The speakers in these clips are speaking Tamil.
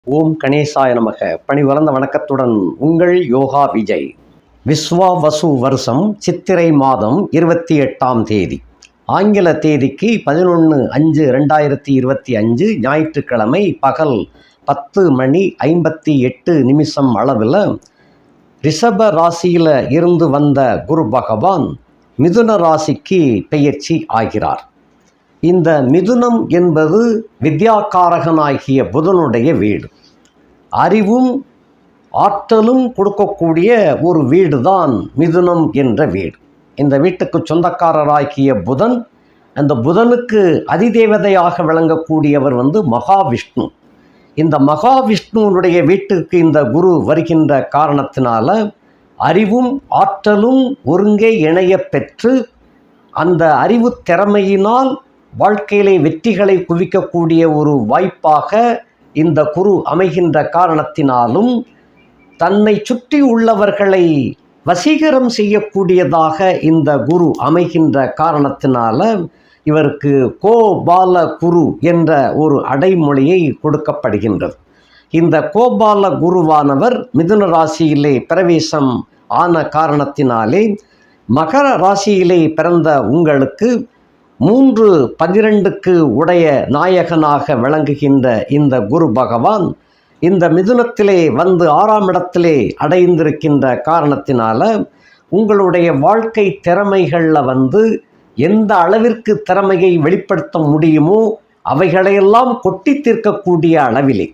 ஓம் கணேசாய நமக. பணிவளர்ந்த வணக்கத்துடன் உங்கள் யோகா விஜய். விஸ்வாவசு வருஷம் சித்திரை மாதம் 28ஆம் தேதி, ஆங்கில தேதிக்கு 11/5/2025 ஞாயிற்றுக்கிழமை பகல் 10:58 அளவில் ரிஷப ராசியில் இருந்து வந்த குரு பகவான் மிதுன ராசிக்கு பெயர்ச்சி ஆகிறார். இந்த மிதுனம் என்பது வித்யாகாரகனாகிய புதனுடைய வீடு. அறிவும் ஆற்றலும் கொடுக்கக்கூடிய ஒரு வீடு தான் மிதுனம் என்ற வீடு. இந்த வீட்டுக்கு சொந்தக்காரராகிய புதன், அந்த புதனுக்கு அதிதேவதையாக விளங்கக்கூடியவர் மகாவிஷ்ணு. இந்த மகாவிஷ்ணுனுடைய வீட்டுக்கு இந்த குரு வருகின்ற காரணத்தினால அறிவும் ஆற்றலும் ஒருங்கே இணைய பெற்று அந்த அறிவு திறமையினால் வாழ்க்கையிலே வெற்றிகளை குவிக்கக்கூடிய ஒரு வாய்ப்பாக இந்த குரு அமைகின்ற காரணத்தினாலும் தன்னை சுற்றி உள்ளவர்களை வசீகரம் செய்யக்கூடியதாக இந்த குரு அமைகின்ற காரணத்தினால இவருக்கு கோபால குரு என்ற ஒரு அடைமொழியை கொடுக்கப்படுகின்றது. இந்த கோபால குருவானவர் மிதுன ராசியிலே பிரவேசம் ஆன காரணத்தினாலே மகர ராசியிலே பிறந்த உங்களுக்கு 3:12 உடைய நாயகனாக விளங்குகின்ற இந்த குரு பகவான் இந்த மிதுனத்திலே 6ஆம் இடத்திலே அடைந்திருக்கின்ற காரணத்தினால உங்களுடைய வாழ்க்கை திறமைகளில் எந்த அளவிற்கு திறமையை வெளிப்படுத்த முடியுமோ அவைகளையெல்லாம் கொட்டி தீர்க்கக்கூடிய அளவிலே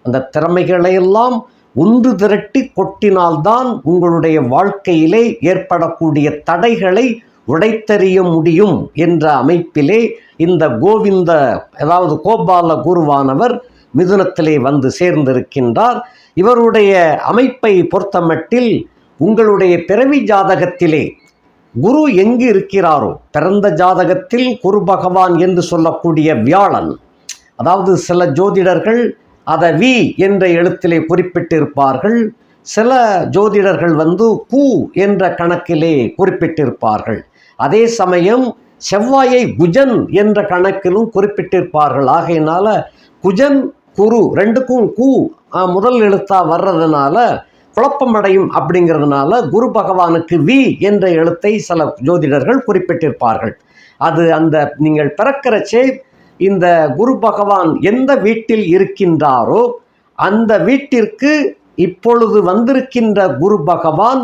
அந்த திறமைகளையெல்லாம் ஒன்று திரட்டி கொட்டினால்தான் உங்களுடைய வாழ்க்கையிலே ஏற்படக்கூடிய தடைகளை உடைத்தறிய முடியும் என்ற அமைப்பிலே இந்த கோபால குருவானவர் மிதுனத்திலே சேர்ந்திருக்கின்றார். இவருடைய அமைப்பை பொறுத்தமட்டில் உங்களுடைய பிறவி ஜாதகத்திலே குரு எங்கு இருக்கிறாரோ, பிறந்த ஜாதகத்தில் குரு பகவான் என்று சொல்லக்கூடிய வியாழன், அதாவது சில ஜோதிடர்கள் அதை வி என்ற எழுத்திலே குறிப்பிட்டிருப்பார்கள், சில ஜோதிடர்கள் கு என்ற கணக்கிலே குறிப்பிட்டிருப்பார்கள். அதே சமயம் செவ்வாயை குஜன் என்ற கணக்கிலும் குறிப்பிட்டிருப்பார்கள். ஆகையினால குஜன் குரு ரெண்டுக்கும் முதல் எழுத்தா வர்றதுனால குழப்பமடையும். அப்படிங்கிறதுனால குரு பகவானுக்கு வி என்ற எழுத்தை சில ஜோதிடர்கள் குறிப்பிட்டிருப்பார்கள். அது நீங்கள் பிறக்கிறச்சே இந்த குரு பகவான் எந்த வீட்டில் இருக்கின்றாரோ அந்த வீட்டிற்கு இப்பொழுது வந்திருக்கின்ற குரு பகவான்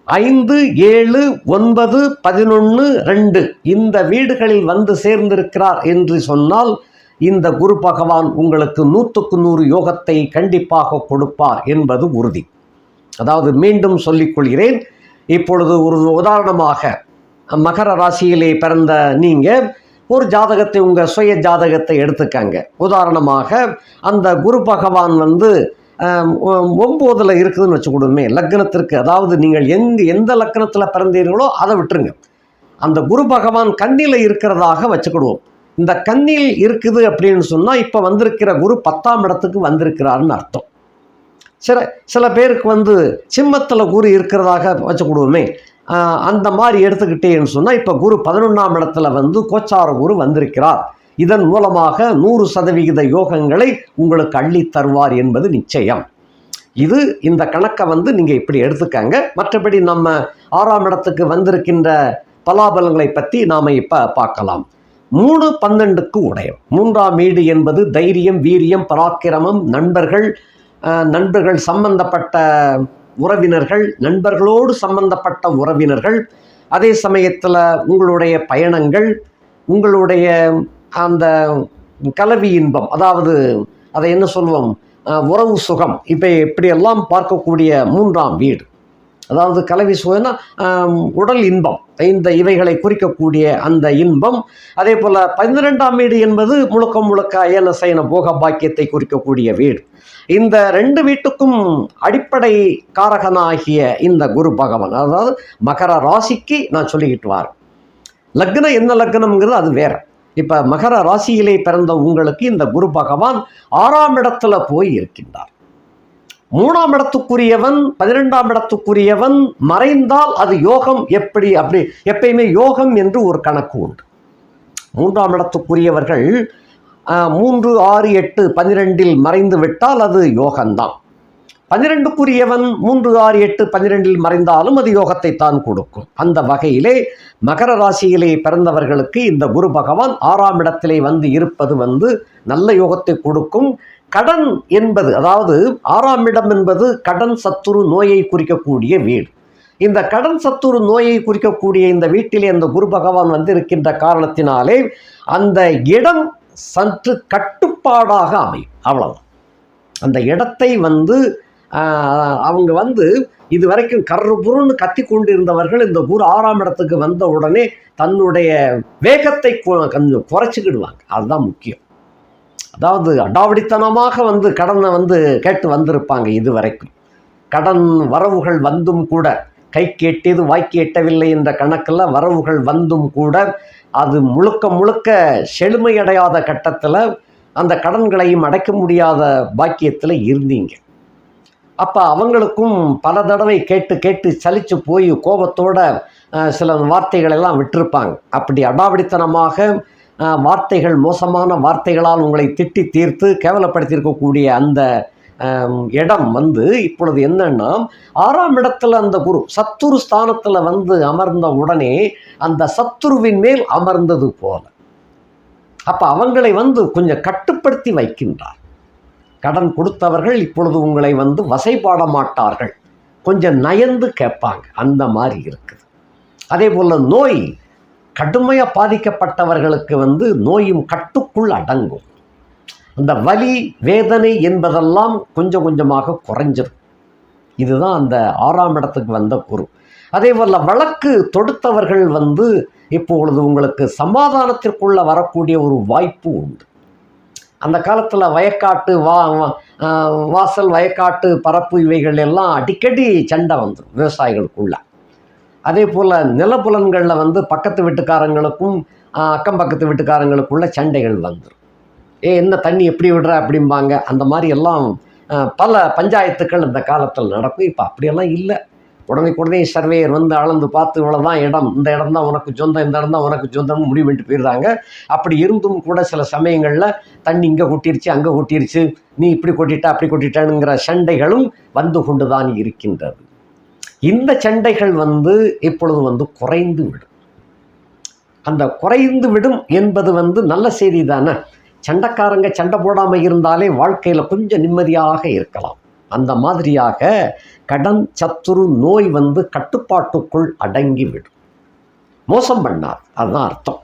5, 7, 9, 11, 2 இந்த வீடுகளில் சேர்ந்திருக்கிறார் என்று சொன்னால் இந்த குரு பகவான் உங்களுக்கு 100க்கு 100 யோகத்தை கண்டிப்பாக கொடுப்பார் என்பது உறுதி. அதாவது மீண்டும் சொல்லிக்கொள்கிறேன். இப்பொழுது ஒரு உதாரணமாக மகர ராசியிலே பிறந்த நீங்கள் ஒரு ஜாதகத்தை, உங்கள் சுய ஜாதகத்தை எடுத்துக்கங்க. உதாரணமாக அந்த குரு பகவான் 9ல் இருக்குதுன்னு வச்சுக்கூடுமே லக்னத்திற்கு, அதாவது நீங்கள் எந்த லக்னத்தில் பிறந்தீர்களோ அதை விட்டுருங்க. அந்த குரு பகவான் கன்னியில் இருக்கிறதாக வச்சுக்கிடுவோம். இந்த கன்னியில் இருக்குது அப்படின்னு சொன்னால் இப்போ வந்திருக்கிற குரு 10ஆம் இடத்துக்கு வந்திருக்கிறாருன்னு அர்த்தம். சில பேருக்கு சிம்மத்தில் குரு இருக்கிறதாக வச்சுக்கிடுவோமே, அந்த மாதிரி எடுத்துக்கிட்டேன்னு சொன்னால் இப்போ குரு 11ஆம் இடத்துல கோச்சார குரு வந்திருக்கிறார். இதன் மூலமாக 100% யோகங்களை உங்களுக்கு அள்ளி தருவார் என்பது நிச்சயம். இந்த கணக்கை நீங்கள் இப்படி எடுத்துக்கங்க. மற்றபடி நம்ம 6ஆம் இடத்துக்கு வந்திருக்கின்ற பலாபலங்களை பற்றி நாம் இப்போ பார்க்கலாம். 3:12க்கு உடையம் 3ஆம் வீடு என்பது தைரியம், வீரியம், பராக்கிரமம், நண்பர்கள் சம்பந்தப்பட்ட உறவினர்கள், நண்பர்களோடு சம்பந்தப்பட்ட உறவினர்கள், அதே சமயத்தில் உங்களுடைய பயணங்கள், உங்களுடைய அந்த கலவி இன்பம், அதாவது அதை என்ன சொல்லுவோம், உறவு சுகம், இப்போ இப்படியெல்லாம் பார்க்கக்கூடிய 3ஆம் வீடு, அதாவது கலவி சுகம்னா உடல் இன்பம், இவைகளை குறிக்கக்கூடிய அந்த இன்பம். அதே போல் 12ஆம் வீடு என்பது முழுக்க அயன சயன போக பாக்கியத்தை குறிக்கக்கூடிய வீடு. இந்த 2 வீட்டுக்கும் அடிப்படை காரகனாகிய இந்த குரு பகவான், அதாவது மகர ராசிக்கு நான் சொல்லிக்கிட்டு வரேன். லக்னம் என்ன லக்னம்ங்கிறது அது வேற. இப்போ மகர ராசியிலே பிறந்த உங்களுக்கு இந்த குரு பகவான் 6ஆம் இடத்துல போய் இருக்கின்றார். 3ஆம் இடத்துக்குரியவன் 12ஆம் இடத்துக்குரியவன் மறைந்தால் அது யோகம். அப்படி எப்பயுமே யோகம் என்று ஒரு கணக்கு உண்டு. 3ஆம் இடத்துக்குரியவர்கள் 3, 6, 8, 12 மறைந்து விட்டால் அது யோகம்தான். 12க்குரியவன் 3, 6, 8, 12 மறைந்தாலும் அது யோகத்தை தான் கொடுக்கும். அந்த வகையிலே மகர ராசியிலே பிறந்தவர்களுக்கு இந்த குரு பகவான் 6ஆம் இடத்திலே வந்து இருப்பது நல்ல யோகத்தை கொடுக்கும். கடன் என்பது, அதாவது 6ஆம் இடம் என்பது கடன், சத்துரு, நோயை குறிக்கக்கூடிய வீடு. இந்த கடன், சத்துரு, நோயை குறிக்கக்கூடிய இந்த வீட்டிலே அந்த குரு பகவான் இருக்கின்ற காரணத்தினாலே அந்த இடம் சற்று கட்டுப்பாடாக அமையும். அவ்வளவுதான். அந்த இடத்தை அவங்க இதுவரைக்கும் கர்றுபுருன்னு கத்தி கொண்டிருந்தவர்கள் இந்த குரு 6ஆம் இடத்துக்கு வந்த உடனே தன்னுடைய வேகத்தை கொஞ்சம் குறைச்சிக்கிடுவாங்க. அதுதான் முக்கியம். அதாவது அடாவடித்தனமாக கடனை கேட்டு வந்திருப்பாங்க. இதுவரைக்கும் கடன் வரவுகள் வந்தும் கூட கைக்கு எட்டியது வாய்க்கு எட்டவில்லை என்ற கணக்கில் வரவுகள் வந்தும் கூட அது முழுக்க முழுக்க செழுமையடையாத கட்டத்தில் அந்த கடன்களையும் அடைக்க முடியாத பாக்கியத்தில் இருந்தீங்க. அப்போ அவங்களுக்கும் பல தடவை கேட்டு கேட்டு சலிச்சு போய் கோபத்தோட சில வார்த்தைகளெல்லாம் விட்டிருப்பாங்க. அப்படி அடாவடித்தனமாக வார்த்தைகள், மோசமான வார்த்தைகளால் உங்களை திட்டி தீர்த்து கேவலப்படுத்தியிருக்கக்கூடிய அந்த இடம் இப்பொழுது என்னன்னா 6ஆம் இடத்துல அந்த குரு சத்துரு ஸ்தானத்தில் அமர்ந்த உடனே அந்த சத்துருவின் மேல் அமர்ந்தது போல. அப்போ அவங்களை கொஞ்சம் கட்டுப்படுத்தி வைக்கின்றார். கடன் கொடுத்தவர்கள் இப்பொழுது உங்களை வசைபாட மாட்டார்கள், கொஞ்சம் நயந்து கேட்பாங்க. அந்த மாதிரி இருக்குது. அதே போல் நோய் கடுமையாக பாதிக்கப்பட்டவர்களுக்கு நோயும் கட்டுக்குள் அடங்கும். அந்த வலி, வேதனை என்பதெல்லாம் கொஞ்சம் கொஞ்சமாக குறைஞ்சிடும். இதுதான் அந்த 6ஆம் இடத்துக்கு வந்த குரு. அதே போல் வழக்கு தொடுத்தவர்கள் இப்பொழுது உங்களுக்கு சமாதானத்திற்குள்ள வரக்கூடிய ஒரு வாய்ப்பு உண்டு. அந்த காலத்தில் வயக்காட்டு வாசல், வயக்காட்டு பரப்பு இவைகள் எல்லாம் அடிக்கடி சண்டை வந்துடும் விவசாயிகளுக்குள்ள. அதே போல் நிலப்புலன்களில் பக்கத்து வீட்டுக்காரங்களுக்கும் அக்கம் பக்கத்து வீட்டுக்காரங்களுக்குள்ள சண்டைகள் வந்துடும். என்ன தண்ணி எப்படி விடுற அப்படிம்பாங்க. அந்த மாதிரி எல்லாம் பல பஞ்சாயத்துக்கள் இந்த காலத்தில் நடக்கும். இப்போ அப்படியெல்லாம் இல்லை. உடனே சர்வேயர் அளந்து பார்த்து இவ்வளோதான் இடம், இந்த இடம் தான் உனக்கு சொந்தம், இந்த இடம் தான் உனக்கு சொந்தம்னு முடிவு பண்ணிட்டு போயிடுறாங்க. அப்படி இருந்தும் கூட சில சமயங்களில் தண்ணி இங்கே கொட்டிருச்சு, அங்கே கொட்டிருச்சு, நீ இப்படி கொட்டிட்டா அப்படி கொட்டிட்டானுங்கிற சண்டைகளும் கொண்டு தான் இருக்கின்றது. இந்த சண்டைகள் இப்பொழுது குறைந்து விடும். அந்த குறைந்து விடும் என்பது நல்ல செய்தி தானே. சண்டைக்காரங்க சண்டை போடாமல் இருந்தாலே வாழ்க்கையில் கொஞ்சம் நிம்மதியாக இருக்கலாம். அந்த மாதிரியாக கடன், சத்துரு, நோய் கட்டுப்பாட்டுக்குள் அடங்கிவிடும். மோசம் பண்ணார், அதுதான் அர்த்தம்.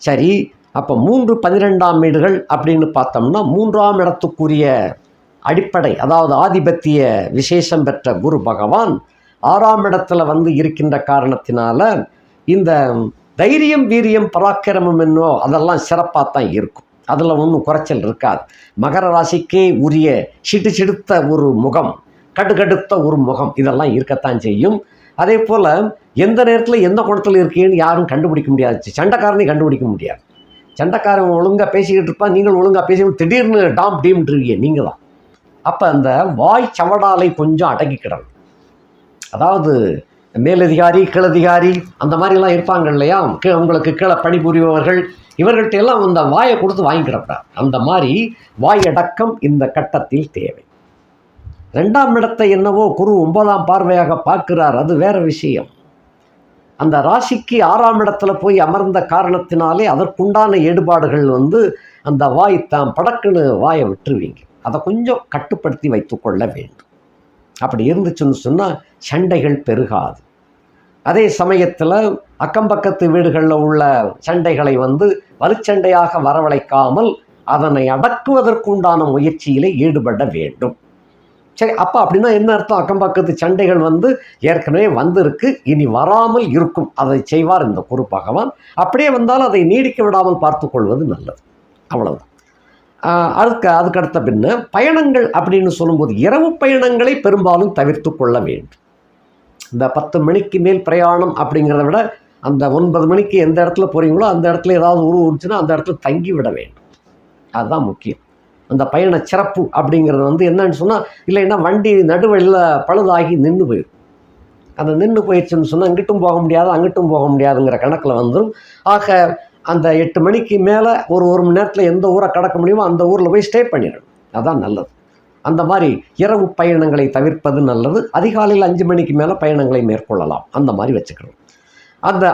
சரி, அப்போ 3, 12ஆம் வீடுகள் அப்படின்னு பார்த்தோம்னா 3ஆம் இடத்துக்குரிய அடிப்படை, அதாவது ஆதிபத்திய விசேஷம் பெற்ற குரு பகவான் 6ஆம் இடத்துல இருக்கின்ற காரணத்தினால இந்த தைரியம், வீரியம், பராக்கிரமம் என்னோ அதெல்லாம் சிறப்பாக தான் இருக்கும். அதில் ஒன்றும் குறைச்சல் இருக்காது. மகர ராசிக்கே உரிய சிடுத்த ஒரு முகம், கடுகடுத்த ஒரு முகம், இதெல்லாம் இருக்கத்தான் செய்யும். அதே போல் எந்த நேரத்தில் எந்த குணத்தில் இருக்கீங்கன்னு யாரும் கண்டுபிடிக்க முடியாது. சண்டைக்காரனையும் கண்டுபிடிக்க முடியாது. சண்டைக்காரன் ஒழுங்காக பேசிக்கிட்டு இருப்பான், நீங்கள் ஒழுங்காக பேசிக்கிட்டு திடீர்னு டாம் டீம்ன்றீங்க நீங்கள் தான். அப்போ அந்த வாய் சவடாலை கொஞ்சம் அடக்கிக்கிடணும். அதாவது மேலதிகாரி, கீழதிகாரி அந்த மாதிரிலாம் இருப்பாங்க இல்லையா, உங்களுக்கு கீழே பணிபுரிபவர்கள், இவர்கள்ட்ட எல்லாம் அந்த வாயை கொடுத்து வாங்கிக்கிடப்படாது. அந்த மாதிரி வாயடக்கம் இந்த கட்டத்தில் தேவை. 2ஆம் இடத்தை என்னவோ குரு 9ஆம் பார்வையாக பார்க்கிறார், அது வேற விஷயம். அந்த ராசிக்கு 6ஆம் இடத்துல போய் அமர்ந்த காரணத்தினாலே அதற்குண்டான ஈடுபாடுகள் அந்த வாய் தான் படக்குன்னு வாயை விட்டுருவீங்க. அதை கொஞ்சம் கட்டுப்படுத்தி வைத்து கொள்ள வேண்டும். அப்படி இருந்துச்சுன்னு சொன்னால் சண்டைகள் பெருகாது. அதே சமயத்தில் அக்கம்பக்கத்து வீடுகளில் உள்ள சண்டைகளை வலுச்சண்டையாக வரவழைக்காமல் அதனை அடக்குவதற்குண்டான முயற்சியிலே ஈடுபட வேண்டும். சரி, அப்போ அப்படின்னா என்ன அர்த்தம்? அக்கம்பக்கத்து சண்டைகள் ஏற்கனவே வந்திருக்கு, இனி வராமல் இருக்கும். அதை செய்வார் இந்த குரு பகவான். அப்படியே வந்தாலும் அதை நீடிக்க விடாமல் பார்த்து கொள்வது நல்லது. அவ்வளவுதான். அதுக்கடுத்த பின்ன பயணங்கள் அப்படின்னு சொல்லும்போது இரவு பயணங்களை பெரும்பாலும் தவிர்த்து கொள்ள வேண்டும். இந்த 10 மணிக்கு மேல் பிரயாணம் அப்படிங்கிறத விட அந்த 9 மணிக்கு எந்த இடத்துல போகிறீங்களோ அந்த இடத்துல ஏதாவது இருந்துச்சுன்னா அந்த இடத்துல தங்கி விட வேண்டும். அதுதான் முக்கியம். அந்த பயண சிறப்பு அப்படிங்கிறது என்னன்னு சொன்னால், இல்லைன்னா வண்டி நடுவழியில் பழுதாகி நின்று போயிடும். அந்த நின்று போயிடுச்சுன்னு சொன்னால் இங்கிட்டும் போக முடியாது, அங்கிட்டும் போக முடியாதுங்கிற கணக்கில் வந்துடும். ஆக அந்த 8 மணிக்கு மேலே ஒரு மணி நேரத்தில் எந்த ஊரை கடக்க முடியுமோ அந்த ஊரில் போய் ஸ்டே பண்ணிடணும். அதான் நல்லது. அந்த மாதிரி இரவு பயணங்களை தவிர்ப்பது நல்லது. அதிகாலையில் 5 மணிக்கு மேலே பயணங்களை மேற்கொள்ளலாம். அந்த மாதிரி வச்சுக்கணும்.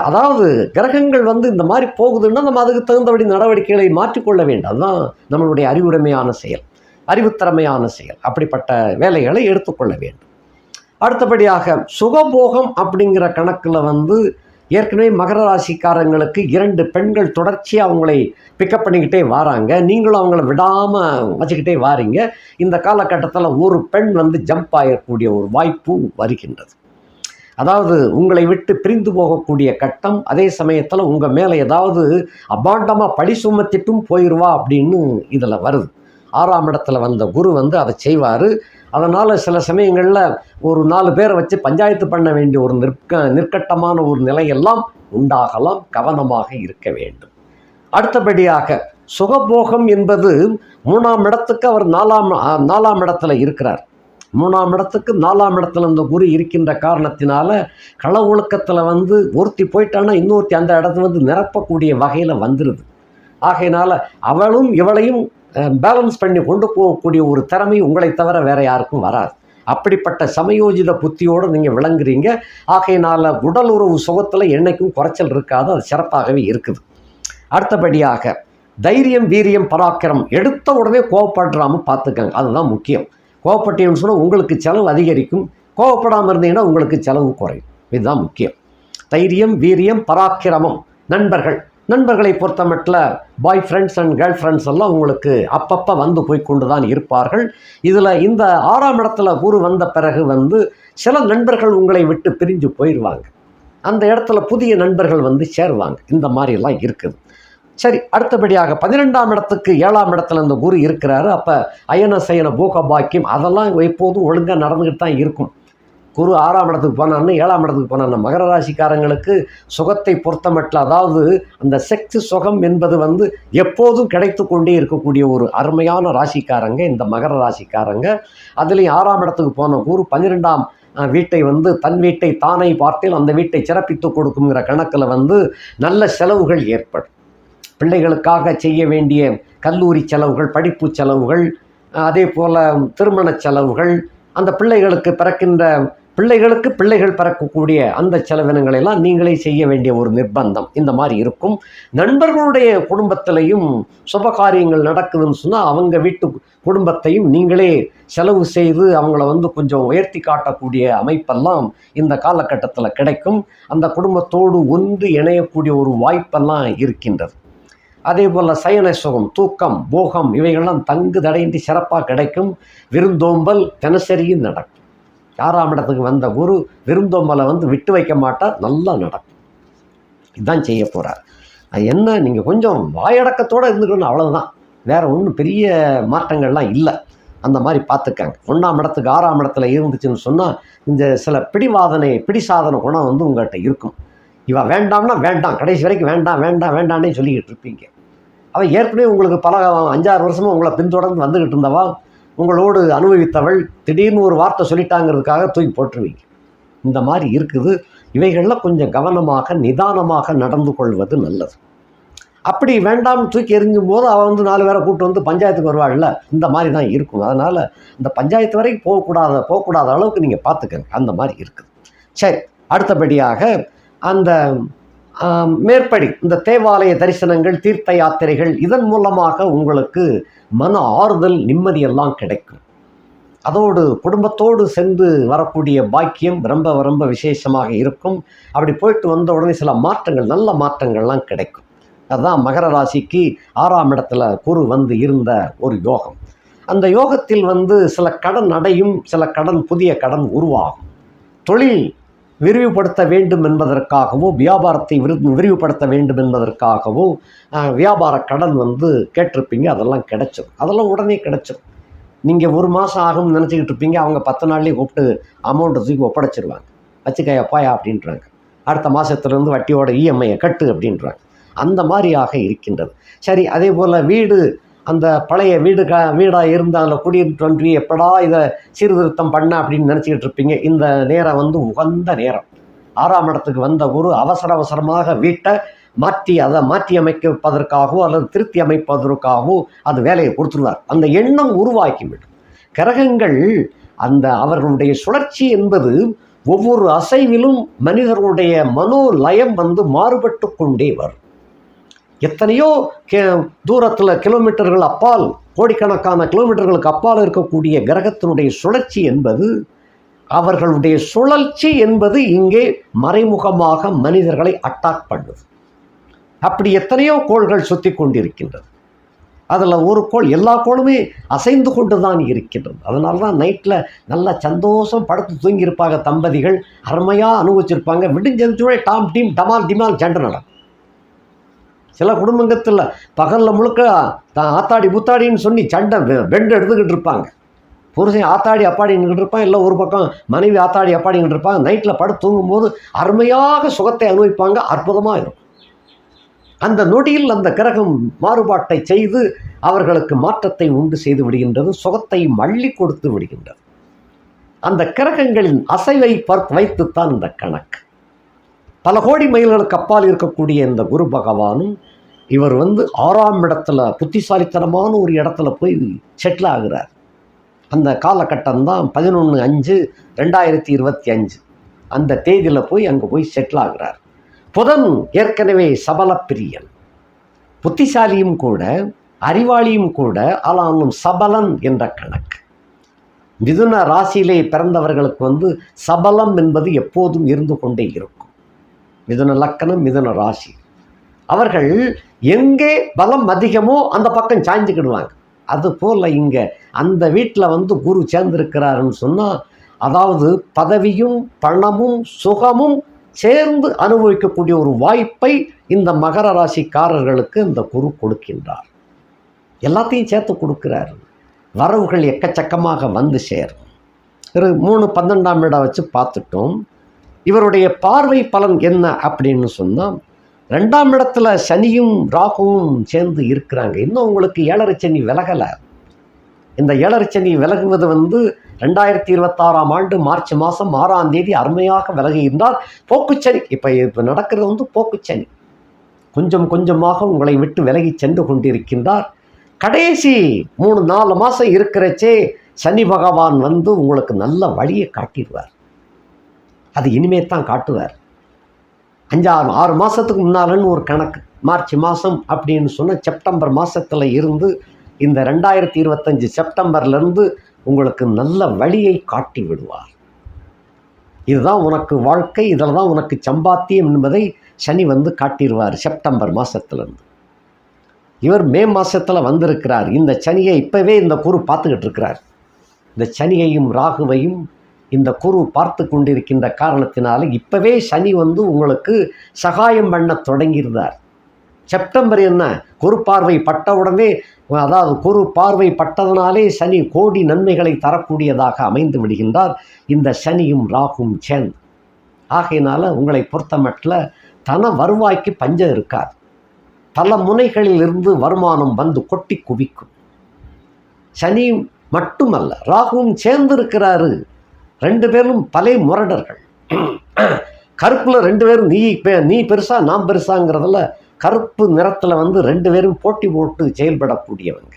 அதாவது கிரகங்கள் இந்த மாதிரி போகுதுன்னா நம்ம அதுக்கு தகுந்தபடி நடவடிக்கைகளை மாற்றிக்கொள்ள வேண்டும். அதுதான் நம்மளுடைய அறிவுடைமையான செயல், அறிவுத்திறமையான செயல். அப்படிப்பட்ட வேலைகளை எடுத்துக்கொள்ள வேண்டும். அடுத்தபடியாக சுகபோகம் அப்படிங்கிற கணக்கில் ஏற்கனவே மகர ராசிக்காரங்களுக்கு 2 பெண்கள் தொடர்ச்சியாக அவங்களை பிக்கப் பண்ணிக்கிட்டே வராங்க. நீங்களும் அவங்கள விடாமல் வச்சுக்கிட்டே வாரீங்க. இந்த காலகட்டத்தில் ஒரு பெண் ஜம்ப் ஆகக்கூடிய ஒரு வாய்ப்பு வருகின்றது. அதாவது உங்களை விட்டு பிரிந்து போகக்கூடிய கட்டம். அதே சமயத்தில் உங்கள் மேலே ஏதாவது அபாண்டமாக பழி சுமத்திட்டும் போயிடுவா அப்படின்னு இதில் வருது. 6ஆம் இடத்துல வந்த குரு அதை செய்வார். அதனால் சில சமயங்களில் ஒரு 4 பேரை வச்சு பஞ்சாயத்து பண்ண வேண்டிய ஒரு நிற்கட்டமான ஒரு நிலையெல்லாம் உண்டாகலாம். கவனமாக இருக்க வேண்டும். அடுத்தபடியாக சுகபோகம் என்பது 3ஆம் இடத்துக்கு அவர் 4ஆம் இடத்துல இருக்கிறார். 3ஆம் இடத்துக்கு 4ஆம் இடத்துல அந்த குரு இருக்கின்ற காரணத்தினால கள ஒழுக்கத்தில் ஒருத்தி போயிட்டான்னா இன்னொருத்தி அந்த இடத்துல நிரப்பக்கூடிய வகையில் வந்துடுது. ஆகையினால அவளும் இவளையும் பேலன்ஸ் பண்ணி கொண்டு போகக்கூடிய ஒரு திறமை உங்களை தவிர வேறு யாருக்கும் வராது. அப்படிப்பட்ட சமயோஜித புத்தியோடு நீங்கள் விளங்குறீங்க. ஆகையினால் உடல் உறவு சுகத்தில் என்றைக்கும் குறைச்சல் இருக்காது. அது சிறப்பாகவே இருக்குது. அடுத்தபடியாக தைரியம், வீரியம், பராக்கிரம். எடுத்த உடனே கோவப்படுறாமல் பார்த்துக்கங்க. அதுதான் முக்கியம். கோவப்பட்டீங்கன்னு சொன்னால் உங்களுக்கு செலவு அதிகரிக்கும். கோவப்படாமல் இருந்தீங்கன்னா உங்களுக்கு செலவு குறையும். இதுதான் முக்கியம். தைரியம், வீரியம், பராக்கிரமம். நண்பர்களை பொறுத்த மட்டில் bye friends and girl friends எல்லாம் உங்களுக்கு அப்பப்போ போய் கொண்டு தான் இருப்பார்கள். இதில் இந்த 6ஆம் இடத்துல குரு வந்த பிறகு சில நண்பர்கள் உங்களை விட்டு பிரிஞ்சு போயிடுவாங்க. அந்த இடத்துல புதிய நண்பர்கள் சேருவாங்க. இந்த மாதிரிலாம் இருக்குது. சரி, அடுத்தபடியாக 12ஆம் இடத்துக்கு 7ஆம் இடத்துல அந்த குரு இருக்கிறாரு. அப்போ அயன சயன போக பாக்கியம் அதெல்லாம் எப்போதும் ஒழுங்காக நடந்துக்கிட்டு தான் இருக்கும். குரு 6ஆம் இடத்துக்கு போனான்னு 7ஆம் இடத்துக்கு போனான்னு மகர ராசிக்காரங்களுக்கு சுகத்தை பொறுத்த மட்டும், அதாவது அந்த செக்ஸ் சுகம் என்பது எப்போதும் கிடைத்து கொண்டே இருக்கக்கூடிய ஒரு அருமையான ராசிக்காரங்க இந்த மகர ராசிக்காரங்க. அதுலேயும் 6ஆம் இடத்துக்கு போன குரு 12ஆம் வீட்டை தன் வீட்டை தானே பார்த்தில் அந்த வீட்டை சிறப்பித்து கொடுக்குங்கிற கணக்கில் நல்ல செலவுகள் ஏற்படும். பிள்ளைகளுக்காக செய்ய வேண்டிய கல்லூரி செலவுகள், படிப்பு செலவுகள், அதே போல் திருமண செலவுகள், அந்த பிள்ளைகளுக்கு பிள்ளைகள் பிறக்கக்கூடிய அந்த செலவினங்களெல்லாம் நீங்களே செய்ய வேண்டிய ஒரு நிர்பந்தம் இந்த மாதிரி இருக்கும். நண்பர்களுடைய குடும்பத்திலையும் சுபகாரியங்கள் நடக்குதுன்னு சொன்னால் அவங்க வீட்டு குடும்பத்தையும் நீங்களே செலவு செய்து அவங்கள கொஞ்சம் உயர்த்தி காட்டக்கூடிய அமைப்பெல்லாம் இந்த காலகட்டத்தில் கிடைக்கும். அந்த குடும்பத்தோடு ஒன்று இணையக்கூடிய ஒரு வாய்ப்பெல்லாம் இருக்கின்றது. அதே போல் சயன சுகம், தூக்கம், போகம் இவைகள்லாம் தங்கு தடையின்றி சிறப்பாக கிடைக்கும். விருந்தோம்பல் தினசரியும் நடக்கும். 6ஆம் இடத்துக்கு வந்த குரு விருந்தோம்பலை விட்டு வைக்க மாட்டார். நல்லா நடக்கும். இதுதான் செய்ய போகிறார். அது என்ன, நீங்கள் கொஞ்சம் வாயடக்கத்தோடு இருந்துக்கணும், அவ்வளோதான். வேறு ஒன்றும் பெரிய மாற்றங்கள்லாம் இல்லை. அந்த மாதிரி பார்த்துக்காங்க. 1ஆம் இடத்துக்கு 6ஆம் இடத்துல இருந்துச்சுன்னு சொன்னால் இந்த சில பிடிசாதன குணம் உங்கள்கிட்ட இருக்கும். இவன் வேண்டாம்னா வேண்டாம், கடைசி வரைக்கும் வேண்டான்னே சொல்லிக்கிட்டு இருப்பீங்க. அவள் ஏற்கனவே உங்களுக்கு பல 5-6 வருஷமாக உங்களை பின்தொடர்ந்து வந்துக்கிட்டு இருந்தவா, உங்களோடு அனுபவித்தவள் திடீர்னு ஒரு வார்த்தை சொல்லிட்டாங்கிறதுக்காக தூக்கி போட்டுருவீங்க. இந்த மாதிரி இருக்குது. இவைகளில் கொஞ்சம் கவனமாக நிதானமாக நடந்து கொள்வது நல்லது. அப்படி வேண்டாம்னு தூக்கி எறிஞ்சும் போது அவள் 4 பேரை கூப்பிட்டு பஞ்சாயத்துக்கு வருவாள்ல, இந்த மாதிரி தான் இருக்கும். அதனால் இந்த பஞ்சாயத்து வரைக்கும் போகக்கூடாத அளவுக்கு நீங்கள் பார்த்துக்கங்க. அந்த மாதிரி இருக்குது. சரி, அடுத்தபடியாக அந்த மேற்படி இந்த தேவாலய தரிசனங்கள், தீர்த்த யாத்திரைகள் இதன் மூலமாக உங்களுக்கு மன ஆறுதல், நிம்மதியெல்லாம் கிடைக்கும். அதோடு குடும்பத்தோடு சென்று வரக்கூடிய பாக்கியம் ரொம்ப விசேஷமாக இருக்கும். அப்படி போயிட்டு வந்த உடனே சில மாற்றங்கள், நல்ல மாற்றங்கள்லாம் கிடைக்கும். அதுதான் மகர ராசிக்கு 6ஆம் இடத்துல குரு இருந்த ஒரு யோகம். அந்த யோகத்தில் சில கடன் அடையும், சில புதிய கடன் உருவாகும். தொழில் விரிவுபடுத்த வேண்டும் என்பதற்காகவோ, வியாபாரத்தை விரிவுபடுத்த வேண்டும் என்பதற்காகவோ வியாபார கடன் கேட்டிருப்பீங்க. அதெல்லாம் கிடைச்சிடும். அதெல்லாம் உடனே கிடைச்சிடும். நீங்கள் 1 மாதம் ஆகும்னு நினச்சிக்கிட்டு இருப்பீங்க. அவங்க 10 நாள்லேயே கூப்பிட்டு அமௌண்ட்டை தூக்கி ஒப்படைச்சிருவாங்க. வச்சுக்கையா பாயா அப்படின்றாங்க. அடுத்த மாதத்துலேருந்து வட்டியோட இஎம்ஐயை கட்டு அப்படின்றாங்க. அந்த மாதிரியாக இருக்கின்றது. சரி, அதே போல் வீடு, அந்த பழைய வீடாக இருந்து அதில் குடியிருட்டு எப்படா இதை சீர்திருத்தம் பண்ண அப்படின்னு நினச்சிக்கிட்டு இருப்பீங்க. இந்த நேரம் உகந்த நேரம். 6ஆம் இடத்துக்கு வந்த குரு அவசரமாக வீட்டை மாற்றி அதை மாற்றி அமைப்பதற்காகவோ அல்லது திருத்தி அமைப்பதற்காகவோ அது வேலையை கொடுத்துருவார். அந்த எண்ணம் உருவாக்கிவிடும். கிரகங்கள் அந்த அவர்களுடைய சுழற்சி என்பது ஒவ்வொரு அசைவிலும் மனிதர்களுடைய மனோலயம் மாறுபட்டு கொண்டே வரும். எத்தனையோ தூரத்தில் கிலோமீட்டர்கள் அப்பால், கோடிக்கணக்கான கிலோமீட்டர்களுக்கு அப்பால் இருக்கக்கூடிய கிரகத்தினுடைய சுழற்சி என்பது, அவர்களுடைய சுழற்சி என்பது இங்கே மறைமுகமாக மனிதர்களை அட்டாக் பண்ணுது. அப்படி எத்தனையோ கோள்கள் சுற்றி கொண்டிருக்கின்றது. அதில் ஒரு கோள், எல்லா கோளுமே அசைந்து கொண்டு தான் இருக்கின்றது. அதனால தான் நைட்டில் நல்லா சந்தோஷம் படுத்து தூங்கியிருப்பாங்க தம்பதிகள், அருமையாக அனுபவிச்சிருப்பாங்க. விடிஞ்சதுவே டாம் டீம் டமால் டிமால் சண்டை நடக்கும். சில குடும்பத்தில் பகலில் முழுக்க ஆத்தாடி புத்தாடின்னு சொல்லி சண்டை பெண்டு எடுத்துக்கிட்டு இருப்பாங்க. புருஷன் ஆத்தாடி அப்பாடின்னுக்கிட்டு இருப்பான், இல்லை ஒரு பக்கம் மனைவி ஆத்தாடி அப்பாடிங்கிட்டு இருப்பாங்க. நைட்டில் படுத்து தூங்கும்போது அருமையாக சுகத்தை அனுபவிப்பாங்க. அற்புதமாக இருக்கும். அந்த நொடியில் அந்த கிரகம் மாறுபாட்டை செய்து அவர்களுக்கு மாற்றத்தை உண்டு செய்து விடுகின்றது, சுகத்தை மள்ளி கொடுத்து விடுகின்றது. அந்த கிரகங்களின் அசைவை வைத்துத்தான் இந்த கணக்கு. பல கோடி மைல்களுக்கு அப்பால் இருக்கக்கூடிய இந்த குரு பகவானும் இவர் 6ஆம் இடத்துல புத்திசாலித்தனமான ஒரு இடத்துல போய் செட்டில் ஆகிறார். அந்த காலகட்டம் தான் 11/5/2025 அந்த தேதியில் போய் அங்கே போய் செட்டில் ஆகிறார். புதன் ஏற்கனவே சபலப்பிரியன், புத்திசாலியும் கூட, அறிவாளியும் கூட, ஆனாலும் சபலன் என்ற கணக்கு. மிதுன ராசியிலே பிறந்தவர்களுக்கு சபலம் என்பது எப்போதும் இருந்து கொண்டே இருக்கும். மிதுன லக்கணம், மிதுன ராசி. அவர்கள் எங்கே பலம் அதிகமோ அந்த பக்கம் சாய்ஞ்சுக்கிடுவாங்க. அதுபோல் இங்கே அந்த வீட்டில் குரு சேர்ந்திருக்கிறாருன்னு சொன்னால், அதாவது பதவியும் பணமும் சுகமும் சேர்ந்து அனுபவிக்கக்கூடிய ஒரு வாய்ப்பை இந்த மகர ராசிக்காரர்களுக்கு இந்த குரு கொடுக்கின்றார். எல்லாத்தையும் சேர்த்து கொடுக்கிறார். வரவுகள் எக்கச்சக்கமாக சேரும். 3/12ஆம் இடம் வச்சு பார்த்துட்டோம். இவருடைய பார்வை பலன் என்ன அப்படின்னு சொன்னால், 2ஆம் இடத்துல சனியும் ராகுவும் சேர்ந்து இருக்கிறாங்க. இன்னும் உங்களுக்கு 7.5 சனி விலகலை. இந்த 7.5 சனி விலகுவது 2026ஆம் ஆண்டு மார்ச் மாதம் 6ஆம் தேதி அருமையாக விலகுகின்றார். போக்குச்சனி இப்போ நடக்கிறது போக்குச்சனி. கொஞ்சம் கொஞ்சமாக உங்களை விட்டு விலகி சென்று கொண்டிருக்கின்றார். கடைசி 3-4 மாதம் இருக்கிறச்சே சனி பகவான் உங்களுக்கு நல்ல வழியை காட்டிடுவார். அது இனிமே தான் காட்டுவார். 5-6 மாதத்துக்கு முன்னாலன்னு ஒரு கணக்கு. மார்ச் மாதம் அப்படின்னு சொன்னால் செப்டம்பர் மாதத்தில் இருந்து இந்த 2025 செப்டம்பர்லேருந்து உங்களுக்கு நல்ல வழியை காட்டி விடுவார். இதுதான் உனக்கு வாழ்க்கை, இதில் தான் உனக்கு சம்பாத்தியம் என்பதை சனி காட்டிடுவார். செப்டம்பர் மாதத்துலேருந்து இவர் மே மாதத்தில் வந்திருக்கிறார். இந்த சனியை இப்போவே இந்த குரு பார்த்துக்கிட்டு இருக்கிறார். இந்த சனியையும் ராகுவையும் இந்த குரு பார்த்து கொண்டிருக்கின்ற காரணத்தினால இப்போவே சனி உங்களுக்கு சகாயம் பண்ண தொடங்கியிருந்தார். செப்டம்பர் என்ன, குரு பார்வை பட்டவுடனே, அதாவது குரு பார்வை பட்டதனாலே சனி கோடி நன்மைகளை தரக்கூடியதாக அமைந்து விடுகின்றார். இந்த சனியும் ராகும் சேர்ந்து ஆகையினால உங்களை பொறுத்தமட்டில் தன வருவாய்க்கு பஞ்சம் இருக்காது. பல முனைகளில் இருந்து வருமானம் கொட்டி குவிக்கும். சனி மட்டுமல்ல, ராகுவும் சேர்ந்து இருக்கிறாரு. 2 பேரும் பல முரடர்கள். கருப்பில் 2 பேரும் நீ பெருசா நான் பெருசாங்கிறதுல கருப்பு நிறத்தில் 2 பேரும் போட்டி போட்டு செயல்படக்கூடியவங்க.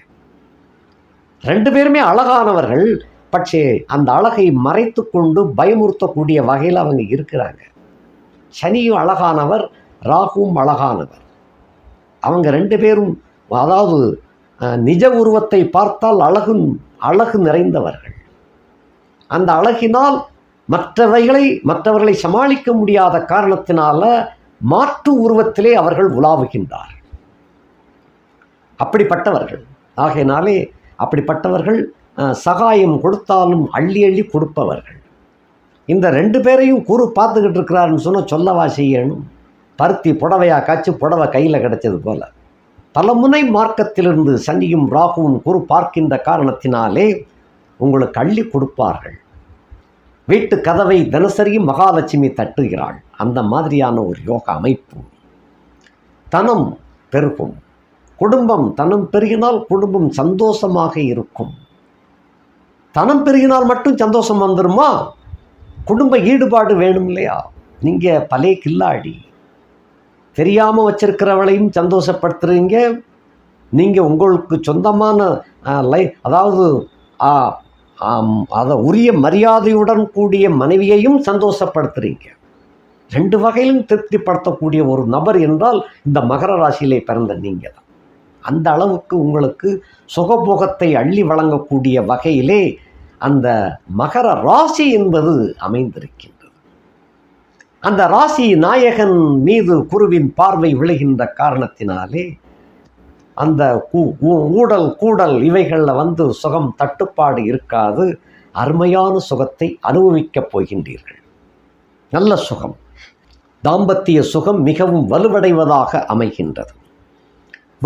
2 பேருமே அழகானவர்கள். பட்சே அந்த அழகை மறைத்து கொண்டு பயமுறுத்தக்கூடிய வகையில் அவங்க இருக்கிறாங்க. சனியும் அழகானவர், ராகுவும் அழகானவர். அவங்க 2 பேரும் அதாவது நிஜ உருவத்தை பார்த்தால் அழகு நிறைந்தவர்கள். அந்த அழகினால் மற்றவர்களை சமாளிக்க முடியாத காரணத்தினால மாற்று உருவத்திலே அவர்கள் உலாவுகின்றார்கள். அப்படிப்பட்டவர்கள். ஆகையினாலே அப்படிப்பட்டவர்கள் சகாயம் கொடுத்தாலும் அள்ளி அள்ளி கொடுப்பவர்கள். இந்த 2 பேரையும் குரு பார்த்துக்கிட்டு இருக்கிறாருன்னு சொன்னால் சொல்லவா செய்யணும். பருத்தி புடவையா காய்ச்சி புடவை கையில் கிடைச்சது போல பல முனை மார்க்கத்திலிருந்து சனியும் ராகுவும் குரு பார்க்கின்ற காரணத்தினாலே உங்களுக்கு அள்ளி கொடுப்பார்கள். வீட்டு கதவை தினசரி மகாலட்சுமி தட்டுகிறாள். அந்த மாதிரியான ஒரு யோக அமைப்பு. தனம் பெருகும். குடும்பம் தனம் பெருகினால் குடும்பம் சந்தோஷமாக இருக்கும். தனம் பெருகினால் மட்டும் சந்தோஷம் வந்துடுமா? குடும்ப ஈடுபாடு வேணும் இல்லையா? நீங்கள் பழைய கில்லாடி. தெரியாமல் வச்சிருக்கிறவளையும் சந்தோஷப்படுத்துறீங்க. நீங்கள் உங்களுக்கு சொந்தமான அதாவது அதை உரிய மரியாதையுடன் கூடிய மனைவியையும் சந்தோஷப்படுத்துறீங்க. 2 வகையிலும் திருப்திப்படுத்தக்கூடிய ஒரு நபர் என்றால் இந்த மகர ராசியிலே பிறந்த நீங்கள் தான். அந்த அளவுக்கு உங்களுக்கு சுகபோகத்தை அள்ளி வழங்கக்கூடிய வகையிலே அந்த மகர ராசி என்பது அமைந்திருக்கின்றது. அந்த ராசி நாயகன் மீது குருவின் பார்வை விழுகின்ற காரணத்தினாலே அந்த ஊடல் கூடல் இவைகளில் சுகம் தட்டுப்பாடு இருக்காது. அருமையான சுகத்தை அனுபவிக்கப் போகின்றீர்கள். நல்ல சுகம், தாம்பத்திய சுகம் மிகவும் வலுவடைவதாக அமைகின்றது.